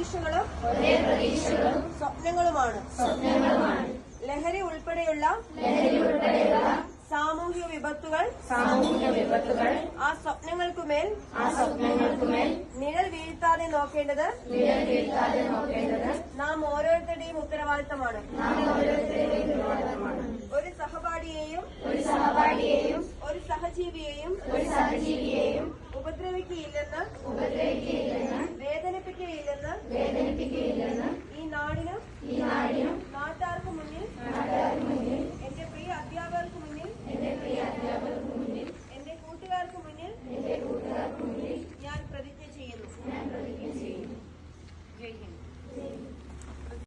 പ്രതീക്ഷകളും സ്വപ്നങ്ങളുമാണ്. ലഹരി ഉൾപ്പെടെയുള്ള സാമൂഹ്യ വിപത്തുകൾ ആ സ്വപ്നങ്ങൾക്കുമേൽ നിഴൽ വീഴ്ത്താതെ നോക്കേണ്ടത് നാം ഓരോരുത്തരുടെയും ഉത്തരവാദിത്തമാണ്. ഒരു സഹപാഠിയെയും ഒരു സഹജീവിയെയും ഉപദ്രവിക്കുകയില്ലെന്ന് വേദനിപ്പിക്കുകയില്ലെന്ന്